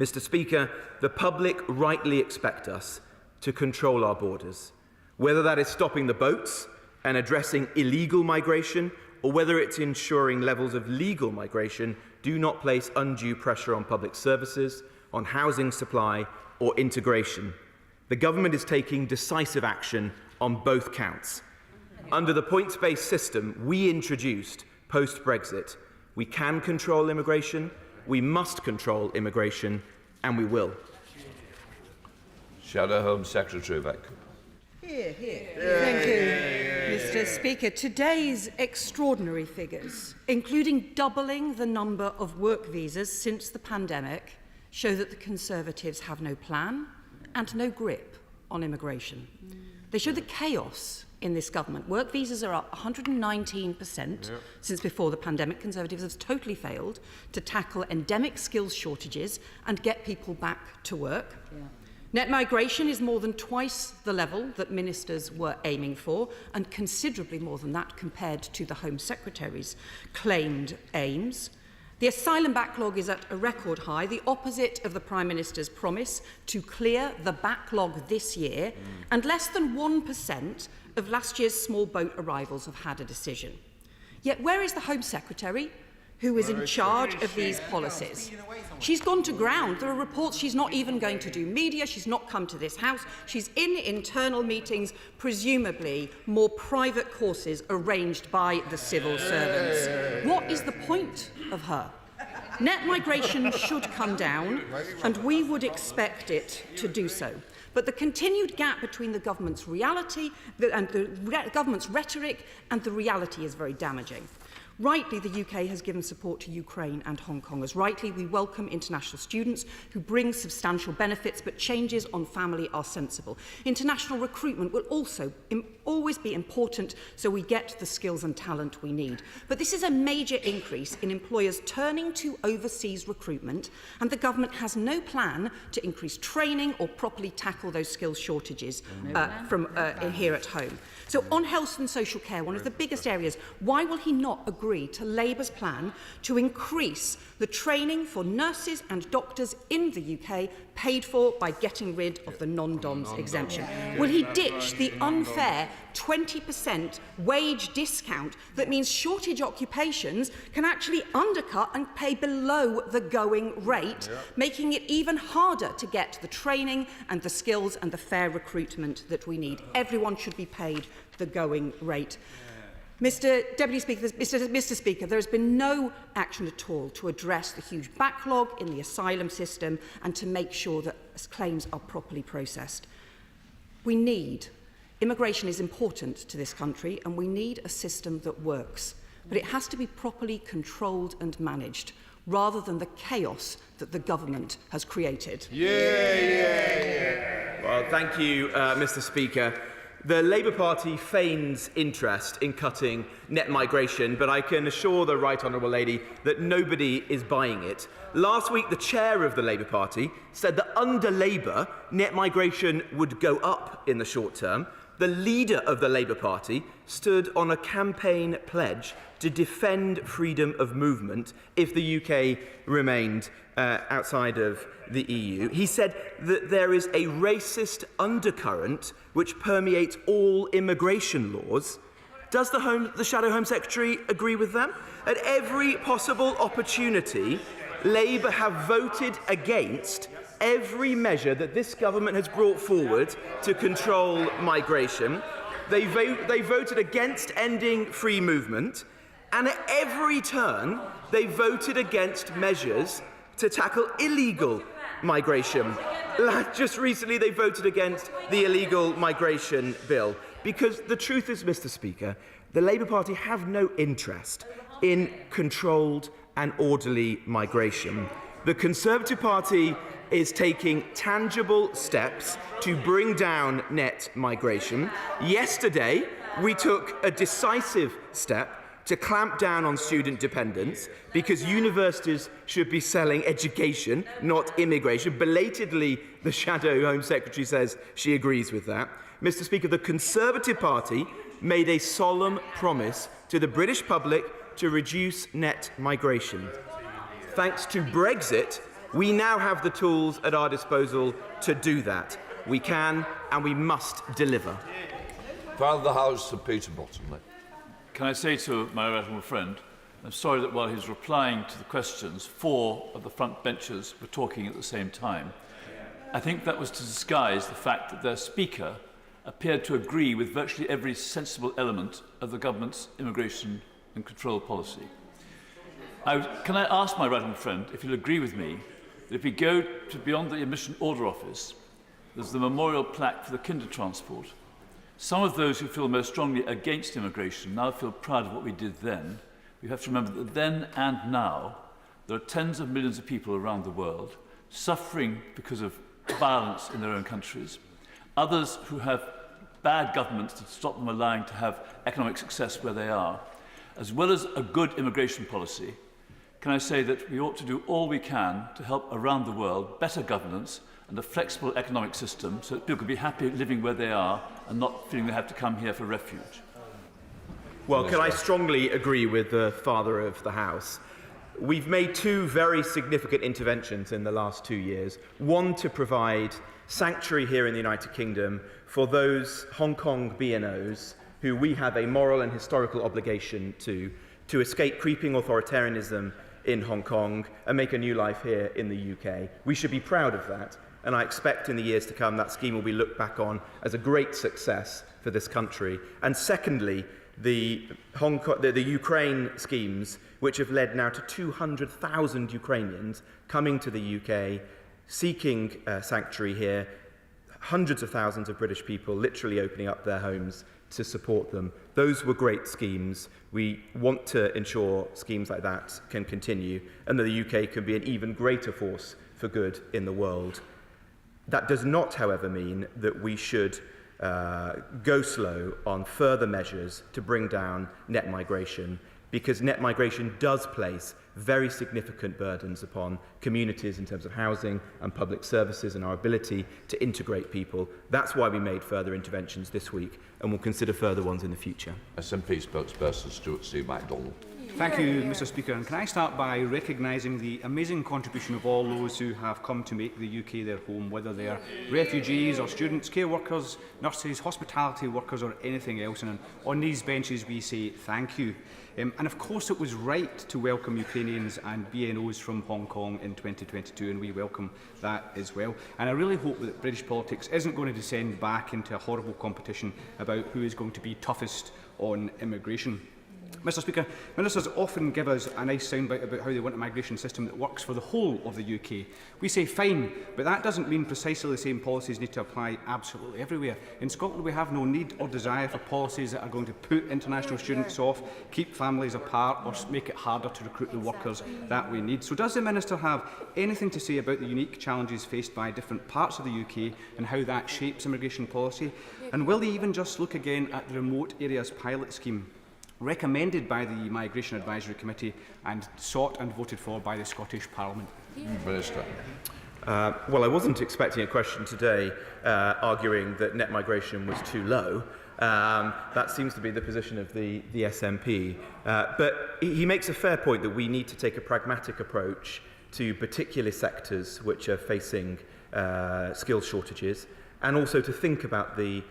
Mr. Speaker, the public rightly expect us to control our borders, whether that is stopping the boats and addressing illegal migration, or whether it's ensuring levels of legal migration do not place undue pressure on public services, on housing supply or integration. The government is taking decisive action on both counts. Under the points-based system we introduced post-Brexit, we can control immigration, we must control immigration, and we will. Shadow Home Secretary Yvette Cooper. Thank you, Mr. Speaker. Today's extraordinary figures, including doubling the number of work visas since the pandemic, show that the Conservatives have no plan and no grip on immigration. They show the chaos in this government. Work visas are up 119% since before the pandemic. Conservatives have totally failed to tackle endemic skills shortages and get people back to work. Net migration is more than twice the level that ministers were aiming for, and considerably more than that compared to the Home Secretary's claimed aims. The asylum backlog is at a record high, the opposite of the Prime Minister's promise to clear the backlog this year, and less than 1% of last year's small boat arrivals have had a decision. Yet where is the Home Secretary, who is in charge of these policies? She's gone to ground. There are reports she's not even going to do media. She's not come to this House. She's in internal meetings, presumably more private courses arranged by the civil servants. What is the point of her? Net migration should come down, and we would expect it to do so. But the continued gap between the government's reality and the government's rhetoric and the reality is very damaging. Rightly, the UK has given support to Ukraine and Hong Kongers. Rightly, we welcome international students who bring substantial benefits, but changes on family are sensible. International recruitment will also always be important, so we get the skills and talent we need. But this is a major increase in employers turning to overseas recruitment, and the government has no plan to increase training or properly tackle those skills shortages from here at home. So on health and social care, one of the biggest areas, why will he not agree to Labour's plan to increase the training for nurses and doctors in the UK paid for by getting rid of the non-DOMS exemption? Will he ditch the unfair 20% wage discount that means shortage occupations can actually undercut and pay below the going rate, making it even harder to get the training and the skills and the fair recruitment that we need? Everyone should be paid the going rate. Mr. Speaker, there has been no action at all to address the huge backlog in the asylum system and to make sure that claims are properly processed. Immigration is important to this country, and we need a system that works. But it has to be properly controlled and managed, rather than the chaos that the government has created. Well, thank you, Mr. Speaker. The Labour Party feigns interest in cutting net migration, but I can assure the Right Honourable Lady that nobody is buying it. Last week, the chair of the Labour Party said that under Labour, net migration would go up in the short term. The leader of the Labour Party stood on a campaign pledge to defend freedom of movement if the UK remained outside of the EU. He said that there is a racist undercurrent which permeates all immigration laws. Does the Shadow Home Secretary agree with them? At every possible opportunity, Labour have voted against every measure that this government has brought forward to control migration. They voted against ending free movement, and at every turn they voted against measures to tackle illegal migration. Just recently they voted against the illegal migration bill, because the truth is, Mr. Speaker, the Labour Party have no interest in controlled and orderly migration. The Conservative Party is taking tangible steps to bring down net migration. Yesterday, we took a decisive step to clamp down on student dependence, because universities should be selling education, not immigration. Belatedly, the Shadow Home Secretary says she agrees with that. Mr. Speaker, the Conservative Party made a solemn promise to the British public to reduce net migration. Thanks to Brexit, We now have the tools at our disposal to do that. We can and we must deliver. Father of the House, Sir Peter Bottomley. Can I say to my right honourable friend, I'm sorry that while he's replying to the questions, 4 of the front benchers were talking at the same time. I think that was to disguise the fact that their speaker appeared to agree with virtually every sensible element of the government's immigration and control policy. Can I ask my right honourable friend if he'll agree with me that if we go to beyond the admission order office, there's the memorial plaque for the kinder transport. Some of those who feel most strongly against immigration now feel proud of what we did then. We have to remember that then and now, there are tens of millions of people around the world suffering because of violence in their own countries. Others who have bad governments to stop them allowing to have economic success where they are. As well as a good immigration policy, can I say that we ought to do all we can to help around the world better governance and a flexible economic system so that people can be happy living where they are and not feeling they have to come here for refuge. Well, can I strongly agree with the Father of the House? We've made 2 very significant interventions in the last 2 years. One to provide sanctuary here in the United Kingdom for those Hong Kong BNOs who we have a moral and historical obligation to escape creeping authoritarianism in Hong Kong and make a new life here in the UK. We should be proud of that, and I expect in the years to come that scheme will be looked back on as a great success for this country. And secondly, the Ukraine schemes, which have led now to 200,000 Ukrainians coming to the UK, seeking sanctuary here, hundreds of thousands of British people literally opening up their homes to support them. Those were great schemes. We want to ensure schemes like that can continue and that the UK can be an even greater force for good in the world. That does not, however, mean that we should go slow on further measures to bring down net migration, because net migration does place very significant burdens upon communities in terms of housing and public services and our ability to integrate people. That's why we made further interventions this week, and we'll consider further ones in the future. SNP spokesperson Stuart C. MacDonald. Thank you, Mr. Speaker. And can I start by recognising the amazing contribution of all those who have come to make the UK their home, whether they are refugees or students, care workers, nurses, hospitality workers or anything else. And on these benches we say thank you. And of course it was right to welcome Ukrainians and BNOs from Hong Kong in 2022, and we welcome that as well. And I really hope that British politics isn't going to descend back into a horrible competition about who is going to be toughest on immigration. Mr. Speaker, ministers often give us a nice soundbite about how they want a migration system that works for the whole of the UK. We say fine, but that doesn't mean precisely the same policies need to apply absolutely everywhere. In Scotland, we have no need or desire for policies that are going to put international students off, keep families apart, or make it harder to recruit the workers that we need. So does the Minister have anything to say about the unique challenges faced by different parts of the UK and how that shapes immigration policy? And will they even just look again at the remote areas pilot scheme, recommended by the Migration Advisory Committee and sought and voted for by the Scottish Parliament? Minister. Well, I wasn't expecting a question today arguing that net migration was too low. That seems to be the position of the SNP. But he makes a fair point that we need to take a pragmatic approach to particular sectors which are facing skill shortages, and also to think about the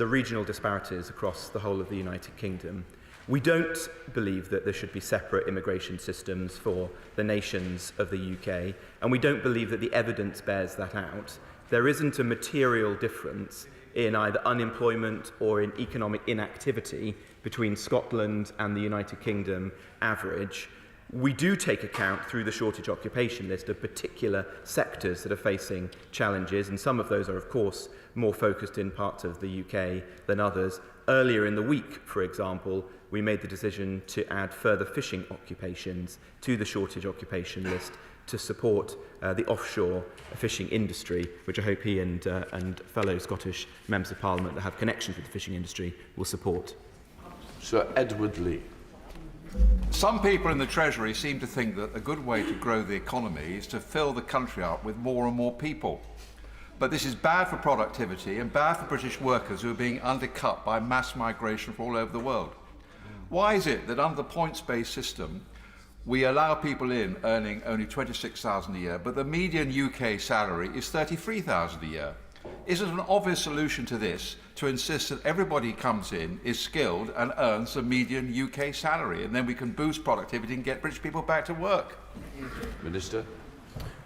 regional disparities across the whole of the United Kingdom. We don't believe that there should be separate immigration systems for the nations of the UK, and we don't believe that the evidence bears that out. There isn't a material difference in either unemployment or in economic inactivity between Scotland and the United Kingdom average. We do take account through the shortage occupation list of particular sectors that are facing challenges, and some of those are, of course, more focused in parts of the UK than others. Earlier in the week, for example, we made the decision to add further fishing occupations to the shortage occupation list to support the offshore fishing industry, which I hope he and fellow Scottish members of Parliament that have connections with the fishing industry will support. Sir Edward Lee. Some people in the Treasury seem to think that a good way to grow the economy is to fill the country up with more and more people. But this is bad for productivity and bad for British workers who are being undercut by mass migration from all over the world. Why is it that under the points-based system, we allow people in earning only $26,000 a year, but the median UK salary is $33,000 a year. Is it an obvious solution to this to insist that everybody comes in, is skilled and earns the median UK salary, and then we can boost productivity and get British people back to work? Minister.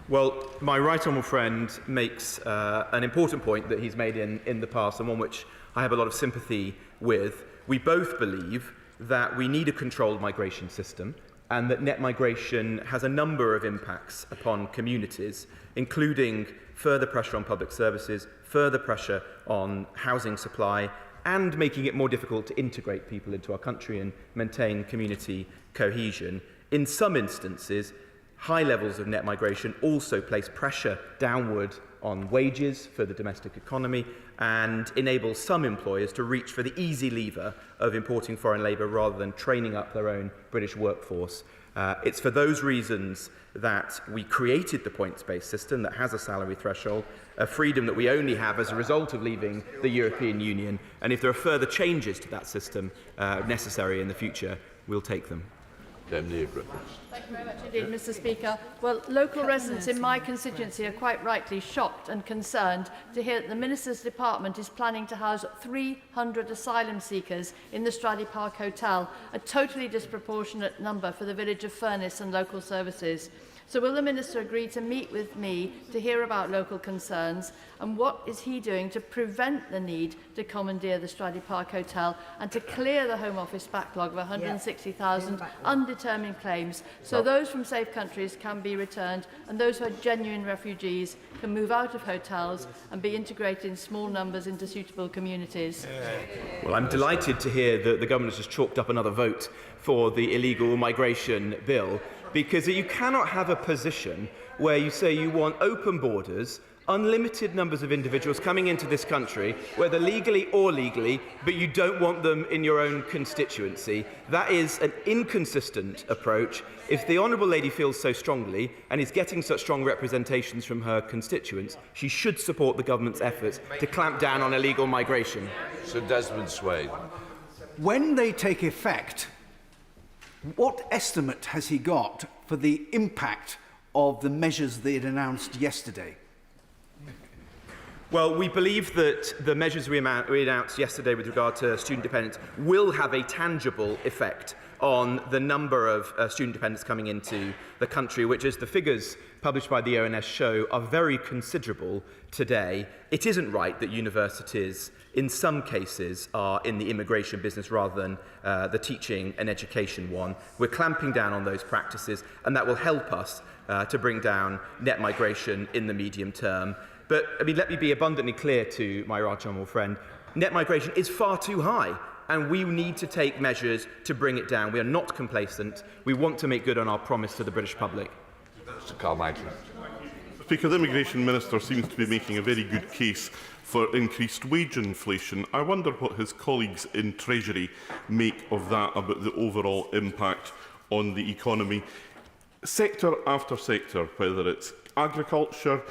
Well, my right honourable friend makes an important point that he's made in the past, and one which I have a lot of sympathy with. We both believe that we need a controlled migration system, and that net migration has a number of impacts upon communities, including further pressure on public services, further pressure on housing supply, and making it more difficult to integrate people into our country and maintain community cohesion. In some instances, high levels of net migration also place pressure downward on wages for the domestic economy and enable some employers to reach for the easy lever of importing foreign labour rather than training up their own British workforce. It's for those reasons that we created the points-based system that has a salary threshold, a freedom that we only have as a result of leaving the European Union. And if there are further changes to that system necessary in the future, we'll take them. Thank you very much indeed, Mr. Speaker. Well, local residents in my constituency are quite rightly shocked and concerned to hear that the Minister's Department is planning to house 300 asylum seekers in the Stradey Park Hotel, a totally disproportionate number for the village of Furness and local services. So will the Minister agree to meet with me to hear about local concerns, and what is he doing to prevent the need to commandeer the Stradey Park Hotel and to clear the Home Office backlog of 160,000 undetermined claims, so those from safe countries can be returned and those who are genuine refugees can move out of hotels and be integrated in small numbers into suitable communities? Well, I'm delighted to hear that the government has just chalked up another vote for the illegal migration bill, because you cannot have a position where you say you want open borders, unlimited numbers of individuals coming into this country, whether legally or legally, but you don't want them in your own constituency. That is an inconsistent approach. If the Honourable Lady feels so strongly and is getting such strong representations from her constituents, she should support the government's efforts to clamp down on illegal migration. Sir Desmond Swade. When they take effect, what estimate has he got for the impact of the measures they had announced yesterday? Well, we believe that the measures we announced yesterday with regard to student dependents will have a tangible effect on the number of student dependents coming into the country, which, as the figures published by the ONS show, are very considerable today. It isn't right that universities, in some cases, are in the immigration business rather than the teaching and education one. We're clamping down on those practices, and that will help us to bring down net migration in the medium term. But let me be abundantly clear to my right honourable friend. Net migration is far too high, and we need to take measures to bring it down. We are not complacent. We want to make good on our promise to the British public. Mr. Carmichael. Speaker, the Immigration Minister seems to be making a very good case for increased wage inflation. I wonder what his colleagues in Treasury make of that, about the overall impact on the economy. Sector after sector, whether it's agriculture,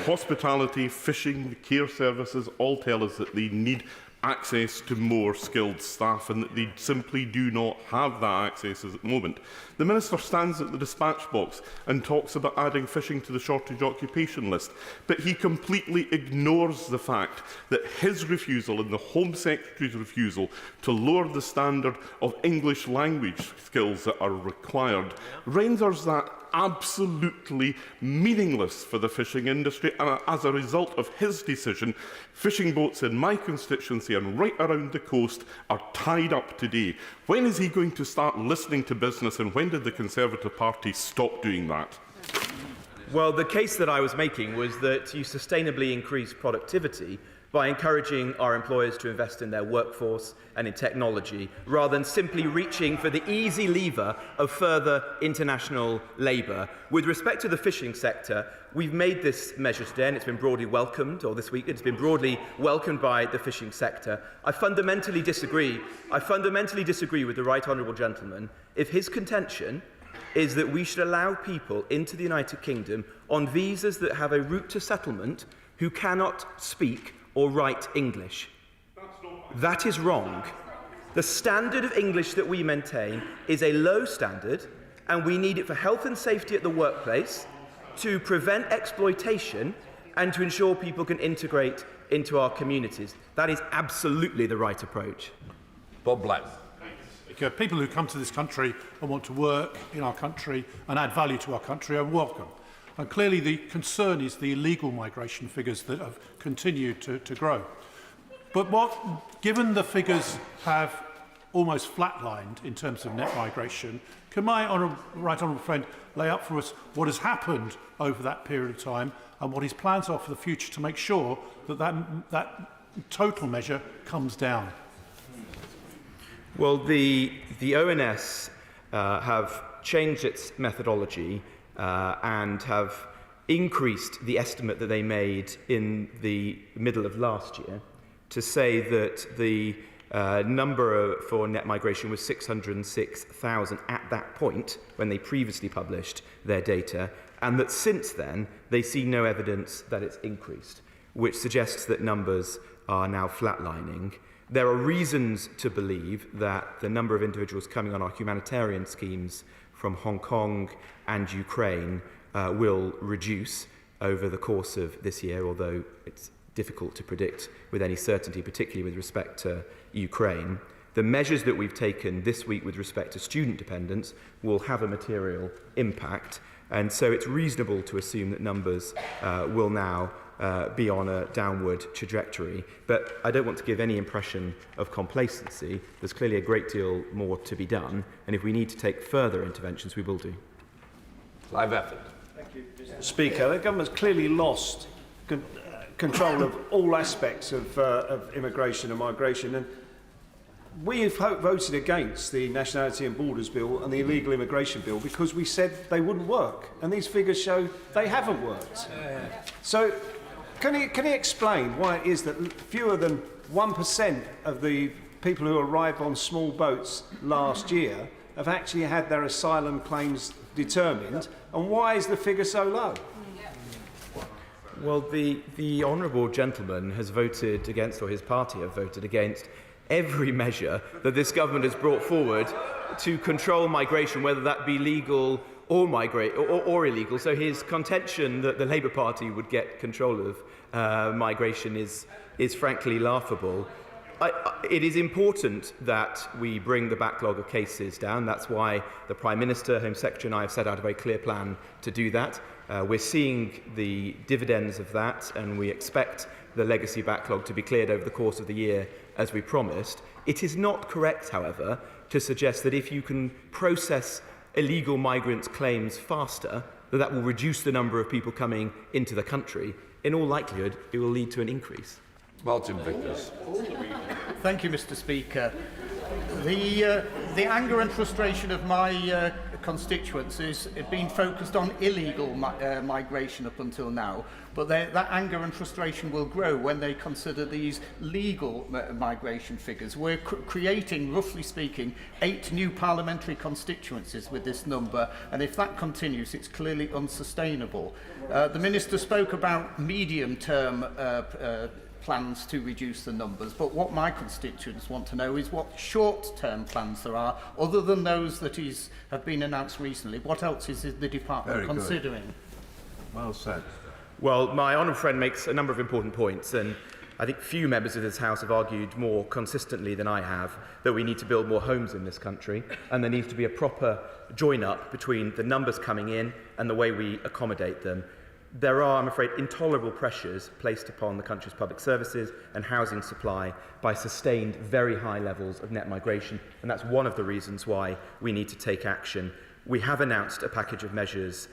hospitality, fishing, care services, all tell us that they need access to more skilled staff and that they simply do not have that access at the moment. The Minister stands at the dispatch box and talks about adding fishing to the shortage occupation list, but he completely ignores the fact that his refusal and the Home Secretary's refusal to lower the standard of English language skills that are required renders that absolutely meaningless for the fishing industry, and as a result of his decision, fishing boats in my constituency and right around the coast are tied up today. When is he going to start listening to business, and when did the Conservative Party stop doing that? Well, the case that I was making was that you sustainably increase productivity by encouraging our employers to invest in their workforce and in technology, rather than simply reaching for the easy lever of further international labour. With respect to the fishing sector, we've made this measure today and it's been broadly welcomed, or this week it's been broadly welcomed by the fishing sector. I fundamentally disagree with the right honourable gentleman if his contention is that we should allow people into the United Kingdom on visas that have a route to settlement who cannot speak or write English. That is wrong. The standard of English that we maintain is a low standard and we need it for health and safety at the workplace, to prevent exploitation, and to ensure people can integrate into our communities. That is absolutely the right approach. Bob Black. People who come to this country and want to work in our country and add value to our country are welcome. And clearly the concern is the illegal migration figures that have continued to grow. But given the figures have almost flatlined in terms of net migration, can my right honourable friend lay out for us what has happened over that period of time and what his plans are for the future to make sure that that total measure comes down? Well, the ONS have changed its methodology and have increased the estimate that they made in the middle of last year to say that the number for net migration was 606,000 at that point when they previously published their data, and that since then they see no evidence that it's increased, which suggests that numbers are now flatlining. There are reasons to believe that the number of individuals coming on our humanitarian schemes from Hong Kong and Ukraine will reduce over the course of this year, although it's difficult to predict with any certainty, particularly with respect to Ukraine. The measures that we've taken this week with respect to student dependence will have a material impact, and so it's reasonable to assume that numbers will now be on a downward trajectory. But I don't want to give any impression of complacency. There's clearly a great deal more to be done, and if we need to take further interventions, we will do. Live effort. Thank you, Mr. Speaker. The government's clearly lost control of all aspects of immigration and migration, and we have voted against the Nationality and Borders Bill and the Illegal Immigration Bill because we said they wouldn't work, and these figures show they haven't worked. So can he explain why it is that fewer than 1% of the people who arrived on small boats last year have actually had their asylum claims determined, and why is the figure so low? Well, the honourable gentleman has voted against, or his party have voted against, every measure that this government has brought forward to control migration, whether that be legal or or illegal. So his contention that the Labour Party would get control of migration is frankly laughable. It is important that we bring the backlog of cases down. That's why the Prime Minister, Home Secretary and I have set out a very clear plan to do that. We're seeing the dividends of that, and we expect the legacy backlog to be cleared over the course of the year as we promised. It is not correct, however, to suggest that if you can process illegal migrants' claims faster, that will reduce the number of people coming into the country. In all likelihood, it will lead to an increase. Martin Vickers. Thank you, Mr. Speaker. The anger and frustration of my constituents has been focused on illegal migration up until now, but that anger and frustration will grow when they consider these legal migration figures. We're creating, roughly speaking, 8 new parliamentary constituencies with this number, and if that continues, it's clearly unsustainable. The Minister spoke about medium-term plans to reduce the numbers, but what my constituents want to know is what short-term plans there are, other than those that have been announced recently. What else is the department considering? Well said. Well, my honourable friend makes a number of important points, and I think few members of this House have argued more consistently than I have that we need to build more homes in this country, and there needs to be a proper join-up between the numbers coming in and the way we accommodate them. There are, I'm afraid, intolerable pressures placed upon the country's public services and housing supply by sustained very high levels of net migration, and that's one of the reasons why we need to take action. We have announced a package of measures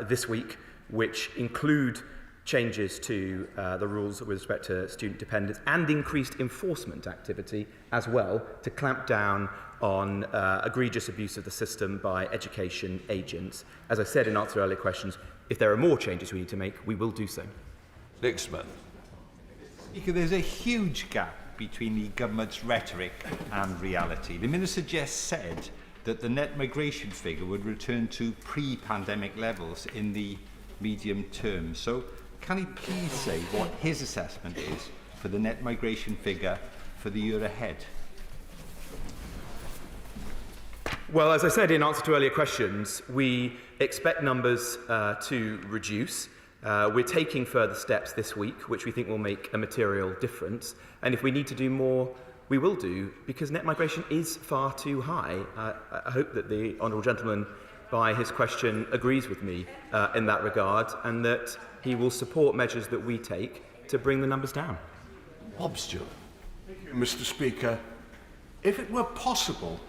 this week which include changes to the rules with respect to student dependence and increased enforcement activity as well to clamp down on egregious abuse of the system by education agents. As I said in answer to earlier questions, if there are more changes we need to make, we will do so. Nick Smith. Speaker, there's a huge gap between the government's rhetoric and reality. The Minister just said that the net migration figure would return to pre-pandemic levels in the medium term. So can he please say what his assessment is for the net migration figure for the year ahead? Well, as I said in answer to earlier questions, we expect numbers to reduce. We're taking further steps this week, which we think will make a material difference. And if we need to do more, we will do, because net migration is far too high. I hope that the honourable gentleman, by his question, agrees with me in that regard, and that he will support measures that we take to bring the numbers down. Bob Stewart. Mr. Speaker, if it were possible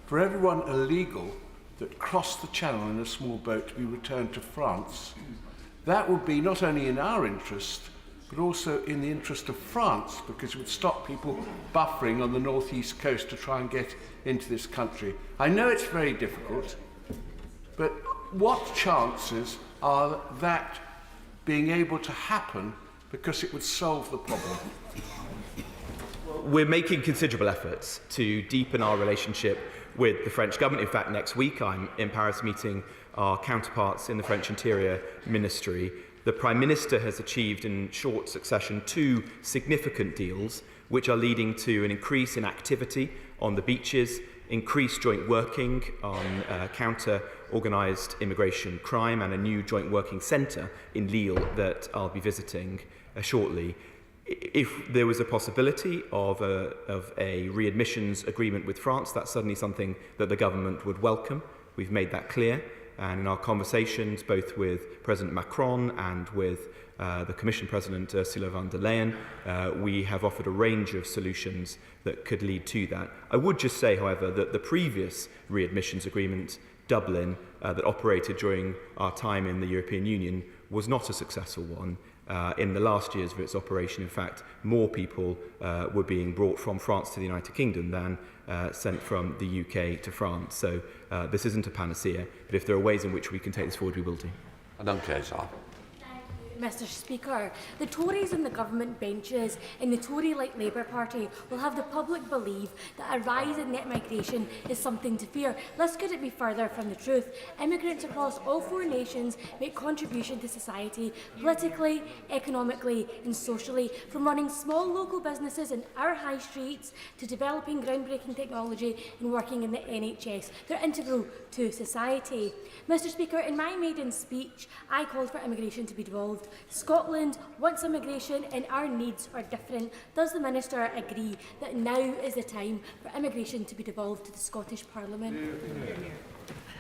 for everyone illegal that crossed the Channel in a small boat to be returned to France, that would be not only in our interest, but also in the interest of France, because it would stop people buffering on the northeast coast to try and get into this country. I know it's very difficult, but what chances are that being able to happen, because it would solve the problem? We're making considerable efforts to deepen our relationship with the French government. In fact, next week I'm in Paris meeting our counterparts in the French Interior Ministry. The Prime Minister has achieved in short succession 2 significant deals, which are leading to an increase in activity on the beaches, increased joint working on counter-organised immigration crime, and a new joint working centre in Lille that I'll be visiting shortly. If there was a possibility of a readmissions agreement with France, that's certainly something that the government would welcome. We've made that clear. And in our conversations, both with President Macron and with the Commission President Ursula von der Leyen, we have offered a range of solutions that could lead to that. I would just say, however, that the previous readmissions agreement, Dublin, that operated during our time in the European Union, was not a successful one. In the last years of its operation, in fact, more people were being brought from France to the United Kingdom than sent from the UK to France. So this isn't a panacea, but if there are ways in which we can take this forward, we will do. Mr. Speaker, the Tories in the government benches in the Tory-like Labour Party will have the public believe that a rise in net migration is something to fear. This couldn't be further from the truth. Immigrants across all 4 nations make contribution to society, politically, economically and socially, from running small local businesses in our high streets to developing groundbreaking technology and working in the NHS. They're integral to society. Mr. Speaker, in my maiden speech, I called for immigration to be devolved. Scotland wants immigration and our needs are different. Does the Minister agree that now is the time for immigration to be devolved to the Scottish Parliament?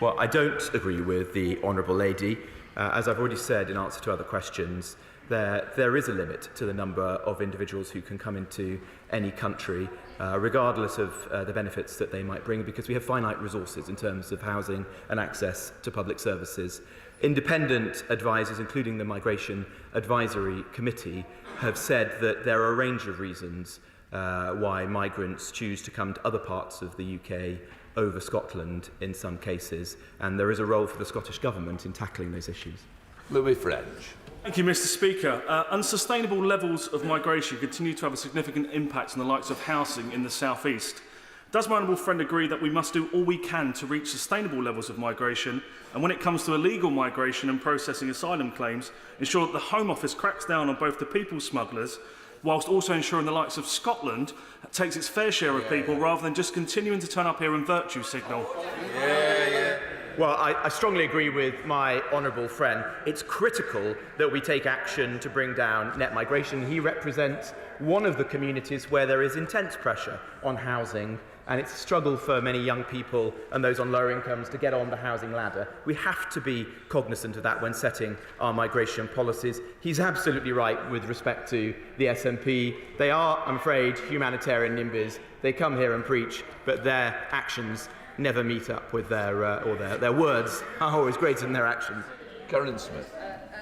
Well, I don't agree with the Honourable Lady. As I've already said in answer to other questions, there is a limit to the number of individuals who can come into any country, regardless of the benefits that they might bring, because we have finite resources in terms of housing and access to public services. Independent advisers, including the Migration Advisory Committee, have said that there are a range of reasons why migrants choose to come to other parts of the UK over Scotland in some cases, and there is a role for the Scottish Government in tackling those issues. Louis French. Thank you, Mr. Speaker. Unsustainable levels of migration continue to have a significant impact on the likes of housing in the South East. Does my honourable friend agree that we must do all we can to reach sustainable levels of migration, and when it comes to illegal migration and processing asylum claims, ensure that the Home Office cracks down on both the people smugglers, whilst also ensuring the likes of Scotland takes its fair share of people rather than just continuing to turn up here and virtue signal? Well, I strongly agree with my honourable friend. It's critical that we take action to bring down net migration. He represents one of the communities where there is intense pressure on housing, and it's a struggle for many young people and those on lower incomes to get on the housing ladder. We have to be cognizant of that when setting our migration policies. He's absolutely right with respect to the SNP. They are, I'm afraid, humanitarian NIMBYs. They come here and preach, but their actions never meet up with their words are always greater than their actions. Karen Smith.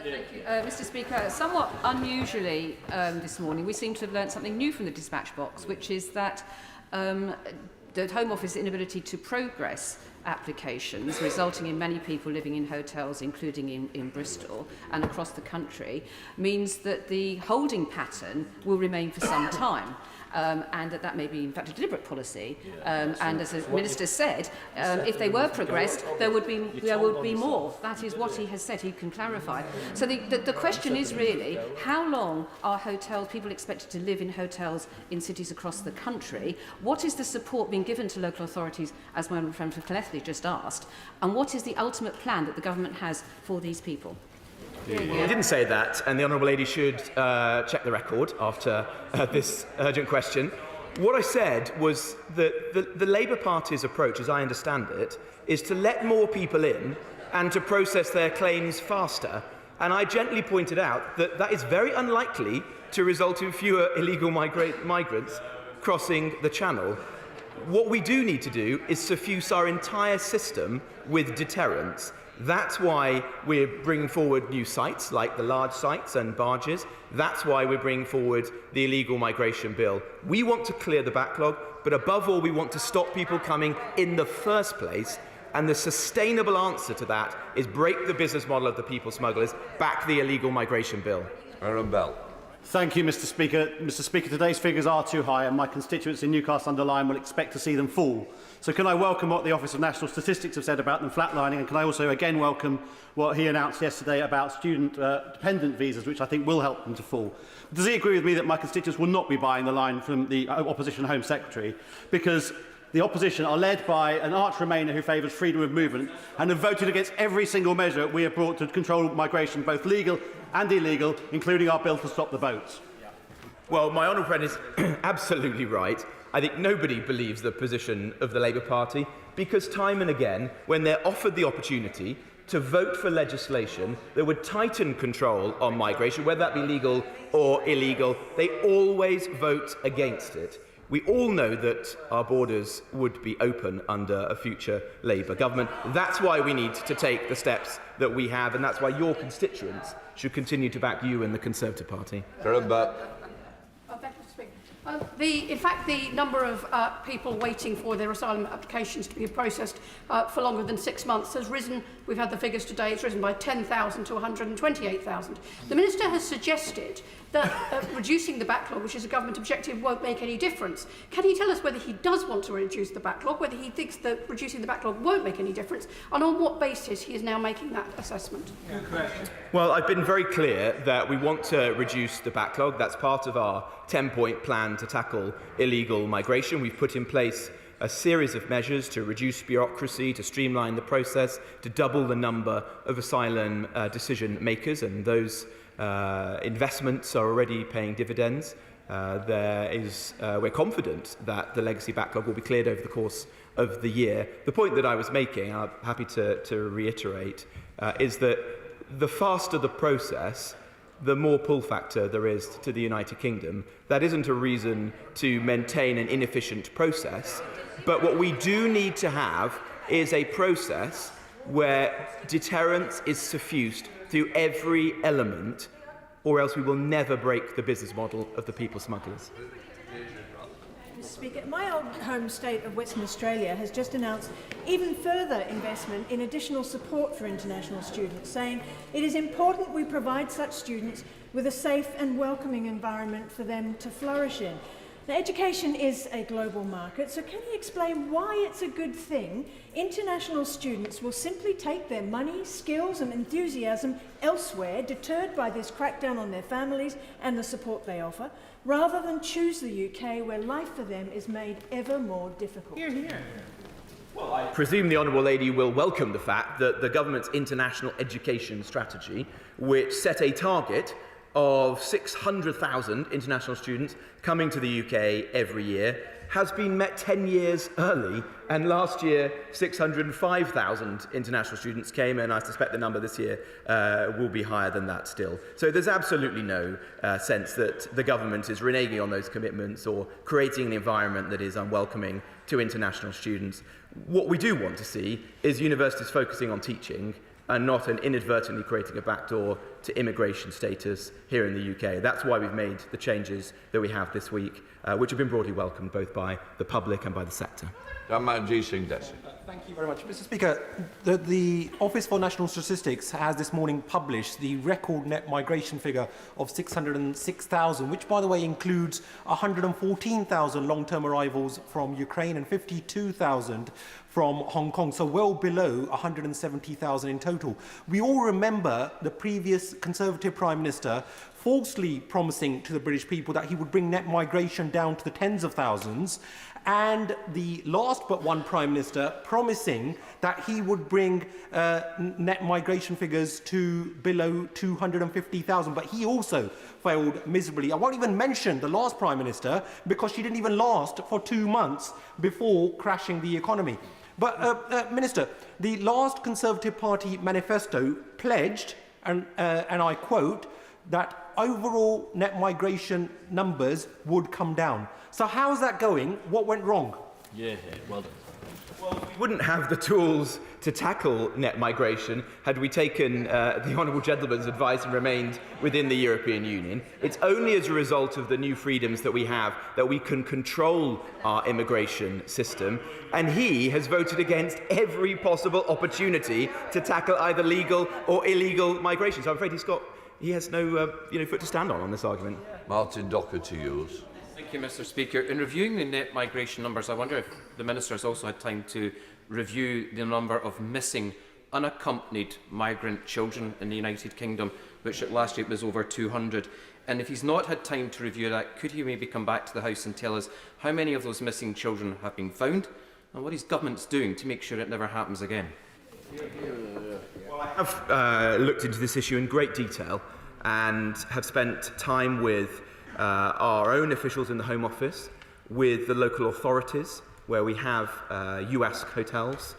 Thank you. Mr. Speaker, somewhat unusually this morning, we seem to have learnt something new from the dispatch box, which is that the Home Office's inability to progress applications, resulting in many people living in hotels, including in Bristol and across the country, means that the holding pattern will remain for some time. And that may be, in fact, a deliberate policy. And as the Minister said, if they were progressed, there would be more. That is what he has said. He can clarify. So the question is really, how long are people expected to live in hotels in cities across the country? What is the support being given to local authorities, as my friend from Cllethley just asked? And what is the ultimate plan that the government has for these people? I didn't say that, and the Honourable Lady should check the record after this urgent question. What I said was that the Labour Party's approach, as I understand it, is to let more people in and to process their claims faster. And I gently pointed out that that is very unlikely to result in fewer illegal migrants crossing the Channel. What we do need to do is suffuse our entire system with deterrence. That's why we're bringing forward new sites, like the large sites and barges. That's why we're bringing forward the illegal migration bill. We want to clear the backlog, but above all, we want to stop people coming in the first place. And the sustainable answer to that is break the business model of the people smugglers, back the illegal migration bill. Aaron Bell. Thank you, Mr. Speaker. Mr. Speaker, today's figures are too high, and my constituents in Newcastle-under-Lyme will expect to see them fall. So can I welcome what the Office of National Statistics have said about them flatlining, and can I also again welcome what he announced yesterday about student dependent visas, which I think will help them to fall. Does he agree with me that my constituents will not be buying the line from the opposition Home Secretary, because the opposition are led by an arch-Remainer who favours freedom of movement and have voted against every single measure we have brought to control migration, both legal and illegal, including our bill to stop the boats? Well, my honourable friend is absolutely right. I think nobody believes the position of the Labour Party, because time and again, when they're offered the opportunity to vote for legislation that would tighten control on migration, whether that be legal or illegal, they always vote against it. We all know that our borders would be open under a future Labour government. That's why we need to take the steps that we have, and that's why your constituents should continue to back you and the Conservative Party. In fact, the number of people waiting for their asylum applications to be processed for longer than 6 months has risen. We've had the figures today. It's risen by 10,000 to 128,000. The Minister has suggested that reducing the backlog, which is a government objective, won't make any difference. Can he tell us whether he does want to reduce the backlog, whether he thinks that reducing the backlog won't make any difference, and on what basis he is now making that assessment? Good question. Well, I've been very clear that we want to reduce the backlog. That's part of our 10-point plan to tackle illegal migration. We've put in place a series of measures to reduce bureaucracy, to streamline the process, to double the number of asylum decision makers, and those investments are already paying dividends. We're confident that the legacy backlog will be cleared over the course of the year. The point that I was making, I'm happy to reiterate, is that the faster the process, the more pull factor there is to the United Kingdom. That isn't a reason to maintain an inefficient process, but what we do need to have is a process where deterrence is suffused through every element, or else we will never break the business model of the people smugglers. Mr. Speaker, my old home state of Western Australia has just announced even further investment in additional support for international students, saying it is important we provide such students with a safe and welcoming environment for them to flourish in. Now, education is a global market, so can you explain why it's a good thing international students will simply take their money, skills and enthusiasm elsewhere, deterred by this crackdown on their families and the support they offer, rather than choose the UK, where life for them is made ever more difficult? Well, I presume the Honourable Lady will welcome the fact that the government's international education strategy, which set a target of 600,000 international students coming to the UK every year, has been met 10 years early, and last year 605,000 international students came, and I suspect the number this year will be higher than that still. So there's absolutely no sense that the government is reneging on those commitments or creating an environment that is unwelcoming to international students. What we do want to see is universities focusing on teaching and not inadvertently creating a backdoor to immigration status here in the UK. That's why we've made the changes that we have this week, which have been broadly welcomed both by the public and by the sector. Thank you very much. Mr. Speaker, the Office for National Statistics has this morning published the record net migration figure of 606,000, which, by the way, includes 114,000 long-term arrivals from Ukraine and 52,000 from Hong Kong, so well below 170,000 in total. We all remember the previous Conservative Prime Minister falsely promising to the British people that he would bring net migration down to the tens of thousands, and the last but one Prime Minister promising that he would bring net migration figures to below 250,000, but he also failed miserably. I won't even mention the last Prime Minister because she didn't even last for 2 months before crashing the economy. But, Minister, the last Conservative Party manifesto pledged, and I quote, that overall net migration numbers would come down. So how's that going? What went wrong? Yeah, well done. Well, we wouldn't have the tools to tackle net migration had we taken the Honourable Gentleman's advice and remained within the European Union. It's only as a result of the new freedoms that we have that we can control our immigration system, and he has voted against every possible opportunity to tackle either legal or illegal migration. So I'm afraid he has no foot to stand on this argument. Martin Docker to yours. Thank you, Mr. Speaker. In reviewing the net migration numbers, I wonder if the Minister has also had time to review the number of missing unaccompanied migrant children in the United Kingdom, which at last year was over 200. And if he's not had time to review that, could he maybe come back to the House and tell us how many of those missing children have been found and what his government's doing to make sure it never happens again? Well, I have looked into this issue in great detail and have spent time with our own officials in the Home Office, with the local authorities, where we have US hotels,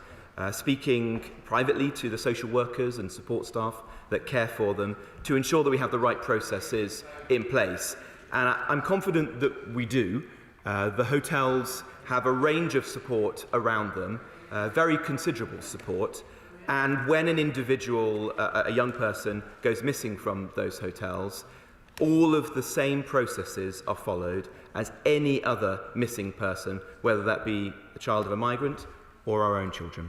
speaking privately to the social workers and support staff that care for them to ensure that we have the right processes in place. And I'm confident that we do. The hotels have a range of support around them, very considerable support. And when an individual, a young person, goes missing from those hotels, all of the same processes are followed as any other missing person, whether that be a child of a migrant or our own children.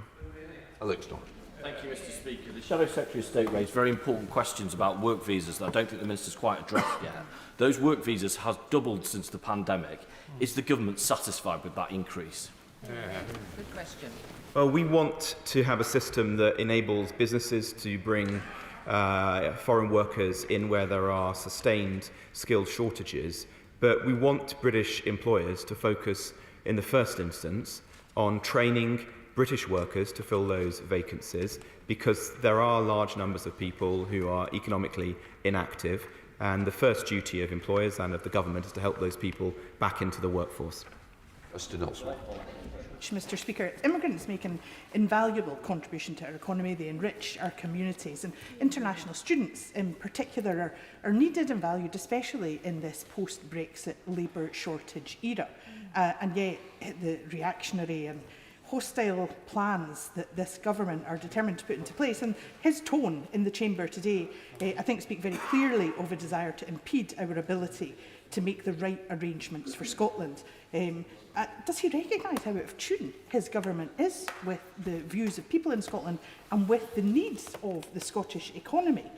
Alex Dodd. Thank you, Mr. Speaker. The Shadow Secretary of State raised very important questions about work visas that I don't think the Minister's quite addressed yet. Those work visas have doubled since the pandemic. Is the government satisfied with that increase? Good question. Well, we want to have a system that enables businesses to bring foreign workers in where there are sustained skill shortages, but we want British employers to focus in the first instance on training British workers to fill those vacancies, because there are large numbers of people who are economically inactive, and the first duty of employers and of the government is to help those people back into the workforce. Mr. Nelson. Mr. Speaker, immigrants make an invaluable contribution to our economy. They enrich our communities, and international students in particular are needed and valued, especially in this post-Brexit labour shortage era. And yet the reactionary and hostile plans that this government are determined to put into place, and his tone in the chamber today, I think, speak very clearly of a desire to impede our ability to make the right arrangements for Scotland. Does he recognise how out of tune his government is with the views of people in Scotland and with the needs of the Scottish economy?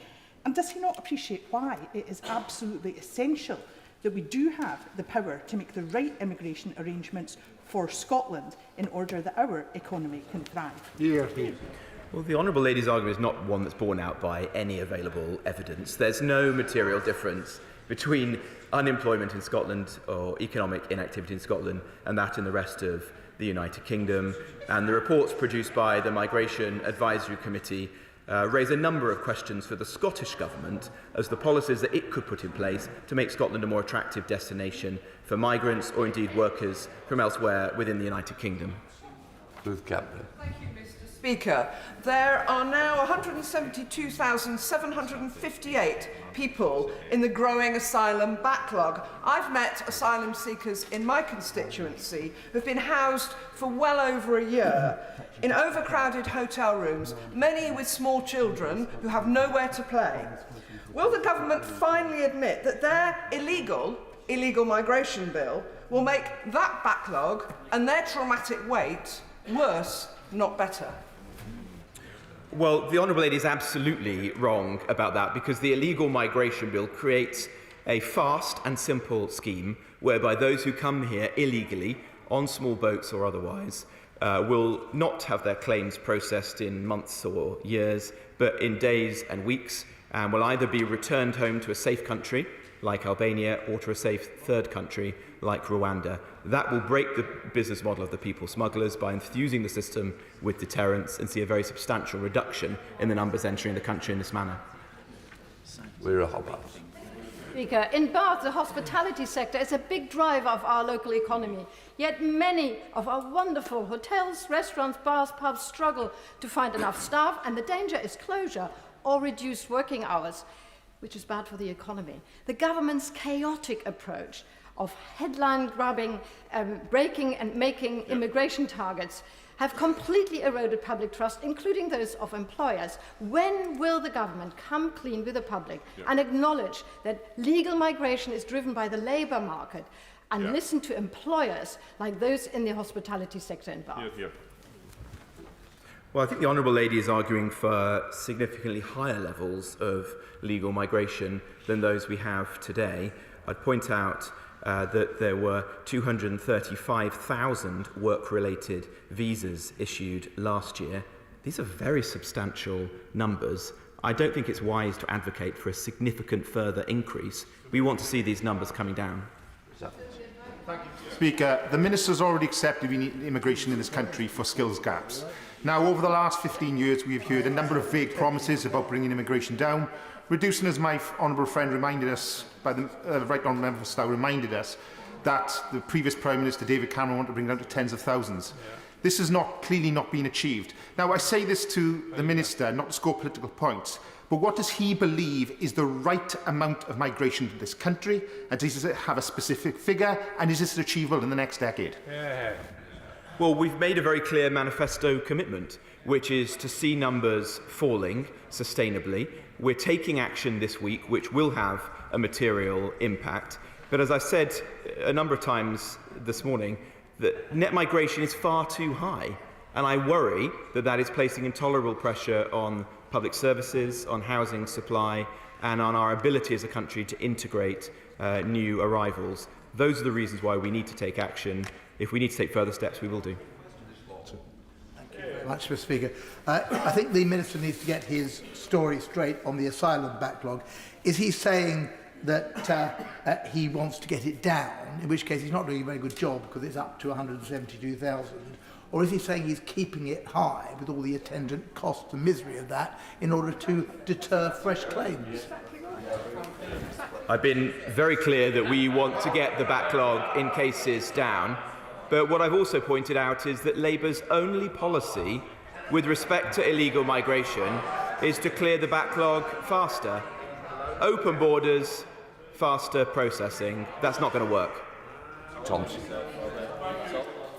And does he not appreciate why it is absolutely essential that we do have the power to make the right immigration arrangements for Scotland in order that our economy can thrive? Well, the Honourable Lady's argument is not one that's borne out by any available evidence. There's no material difference between unemployment in Scotland or economic inactivity in Scotland and that in the rest of the United Kingdom. And the reports produced by the Migration Advisory Committee raise a number of questions for the Scottish Government as the policies that it could put in place to make Scotland a more attractive destination for migrants or indeed workers from elsewhere within the United Kingdom. Ruth Campbell. Thank you, Mr. Speaker. There are now 172,758 people in the growing asylum backlog. I've met asylum seekers in my constituency who've been housed for well over a year in overcrowded hotel rooms, many with small children who have nowhere to play. Will the government finally admit that their illegal migration bill will make that backlog and their traumatic wait worse, not better? Well, the Honourable Lady is absolutely wrong about that, because the illegal migration bill creates a fast and simple scheme whereby those who come here illegally, on small boats or otherwise, will not have their claims processed in months or years, but in days and weeks, and will either be returned home to a safe country, like Albania, or to a safe third country, like Rwanda. That will break the business model of the people smugglers by infusing the system with deterrence and see a very substantial reduction in the numbers entering the country in this manner. We're a Hobart. Speaker, in Bath, the hospitality sector is a big driver of our local economy. Yet many of our wonderful hotels, restaurants, bars, pubs struggle to find enough staff, and the danger is closure or reduced working hours, which is bad for the economy. The government's chaotic approach of headline-grabbing, breaking and making immigration targets have completely eroded public trust, including those of employers. When will the government come clean with the public and acknowledge that legal migration is driven by the labour market and listen to employers like those in the hospitality sector in Bath? Well, I think the Honourable Lady is arguing for significantly higher levels of legal migration than those we have today. I'd point out that there were 235,000 work-related visas issued last year. These are very substantial numbers. I don't think it's wise to advocate for a significant further increase. We want to see these numbers coming down. Speaker, the Minister's already accepted we need immigration in this country for skills gaps. Now, over the last 15 years, we have heard a number of vague promises about bringing immigration down, reducing, as my honourable friend reminded us, by the Right Honourable Manifesto reminded us, that the previous Prime Minister David Cameron wanted to bring it down to tens of thousands. This has clearly not been achieved. Now, I say this to the Minister, not to score political points, but what does he believe is the right amount of migration to this country? And does it have a specific figure? And is this achievable in the next decade? Well, we've made a very clear manifesto commitment, which is to see numbers falling sustainably. We're taking action this week, which will have a material impact. But as I said a number of times this morning, that net migration is far too high. And I worry that that is placing intolerable pressure on public services, on housing supply, and on our ability as a country to integrate new arrivals. Those are the reasons why we need to take action. If we need to take further steps, we will do. Thank you very much, Mr. Speaker. I think the Minister needs to get his story straight on the asylum backlog. Is he saying that he wants to get it down, in which case he's not doing a very good job because it's up to 172,000, or is he saying he's keeping it high with all the attendant costs and misery of that in order to deter fresh claims? I've been very clear that we want to get the backlog in cases down. But what I've also pointed out is that Labour's only policy with respect to illegal migration is to clear the backlog faster. Open borders, faster processing. That's not going to work. Thompson.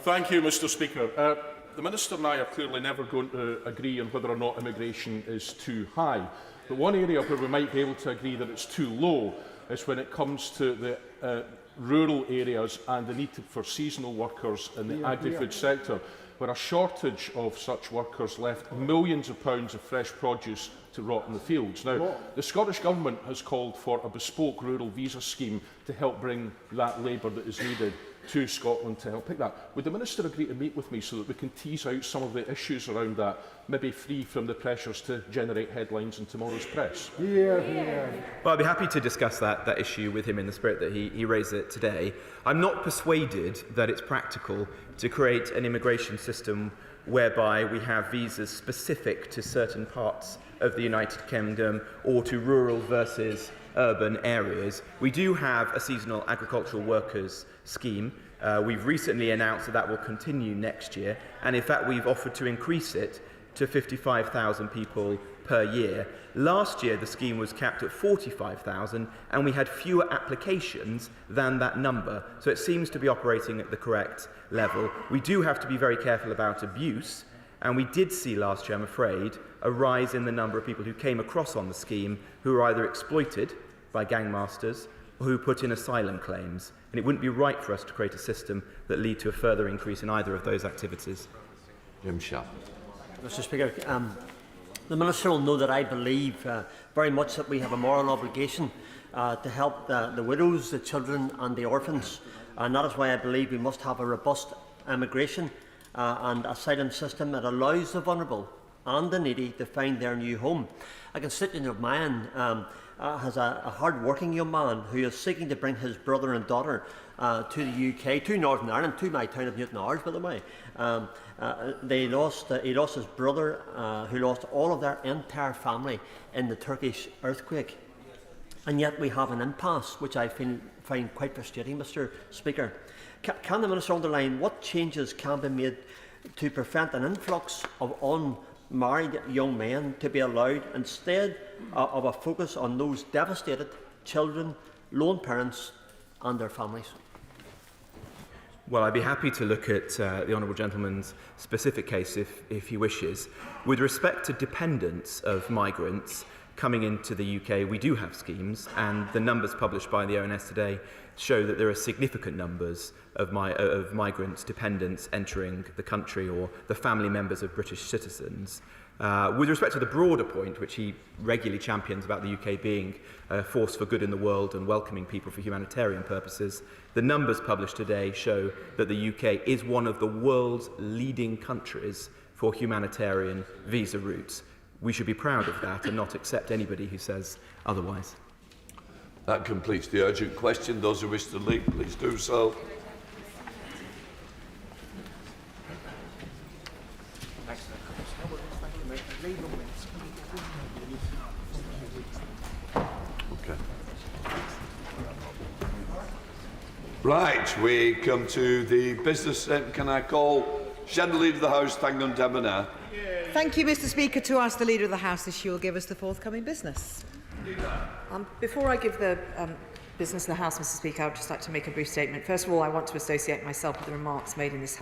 Thank you, Mr. Speaker. The Minister and I are clearly never going to agree on whether or not immigration is too high. But one area where we might be able to agree that it's too low is when it comes to the rural areas and the need for seasonal workers in the agri-food sector, where a shortage of such workers left millions of pounds of fresh produce to rot in the fields. Now, the Scottish Government has called for a bespoke rural visa scheme to help bring that labour that is needed to Scotland to help pick that. Would the Minister agree to meet with me so that we can tease out some of the issues around that, maybe free from the pressures to generate headlines in tomorrow's press? Well, I'd be happy to discuss that issue with him in the spirit that he raised it today. I'm not persuaded that it's practical to create an immigration system whereby we have visas specific to certain parts of the United Kingdom or to rural versus urban areas. We do have a seasonal agricultural workers scheme. We've recently announced that will continue next year, and in fact we've offered to increase it to 55,000 people per year. Last year the scheme was capped at 45,000 and we had fewer applications than that number, so it seems to be operating at the correct level. We do have to be very careful about abuse, and we did see last year, I'm afraid, a rise in the number of people who came across on the scheme who were either exploited by gangmasters or who put in asylum claims. And it wouldn't be right for us to create a system that lead to a further increase in either of those activities. Jim Sharp. Mr. Speaker, the Minister will know that I believe very much that we have a moral obligation to help the widows, the children and the orphans. And that is why I believe we must have a robust immigration and asylum system that allows the vulnerable and the needy to find their new home. A constituent of mine has a hard-working young man who is seeking to bring his brother and daughter to the UK, to Northern Ireland, to my town of Newton Ards, by the way. He lost his brother, who lost all of their entire family in the Turkish earthquake. And yet we have an impasse, which I find quite frustrating, Mr. Speaker. Can the Minister underline what changes can be made to prevent an influx of unmarried young men to be allowed instead of a focus on those devastated children, lone parents and their families? Well, I'd be happy to look at the Honourable Gentleman's specific case if he wishes. With respect to dependents of migrants coming into the UK, we do have schemes, and the numbers published by the ONS today show that there are significant numbers of migrant dependents entering the country, or the family members of British citizens. With respect to the broader point, which he regularly champions about the UK being a force for good in the world and welcoming people for humanitarian purposes, the numbers published today show that the UK is one of the world's leading countries for humanitarian visa routes. We should be proud of that and not accept anybody who says otherwise. That completes the urgent question. Those who wish to leave, please do so. Okay. Right, we come to the business. Can I call Shadow Leader of the House, Tangun Debonair? Thank you, Mr. Speaker. To ask the Leader of the House if she will give us the forthcoming business. Before I give the business of the House, Mr. Speaker, I would just like to make a brief statement. First of all, I want to associate myself with the remarks made in this